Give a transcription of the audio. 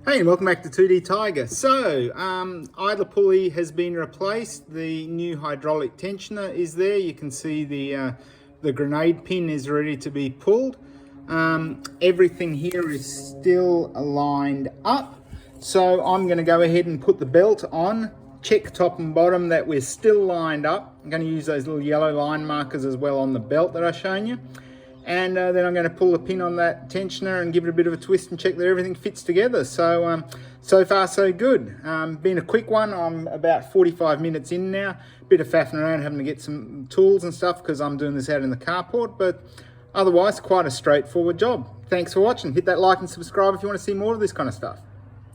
Hey, and welcome back to 2D Tiger. So, idler pulley has been replaced. The new hydraulic tensioner is there. You can see the grenade pin is ready to be pulled. Everything here is still lined up. So I'm going to go ahead and put the belt on, check top and bottom that we're still lined up. I'm going to use those little yellow line markers as well on the belt that I've shown you. And then I'm going to pull the pin on that tensioner and give it a bit of a twist and check that everything fits together. So so far so good. Been a quick one. I'm about 45 minutes in now. Bit of faffing around having to get some tools and stuff because I'm doing this out in the carport, but otherwise quite a straightforward job. Thanks for watching. Hit that like and subscribe if you want to see more of this kind of stuff.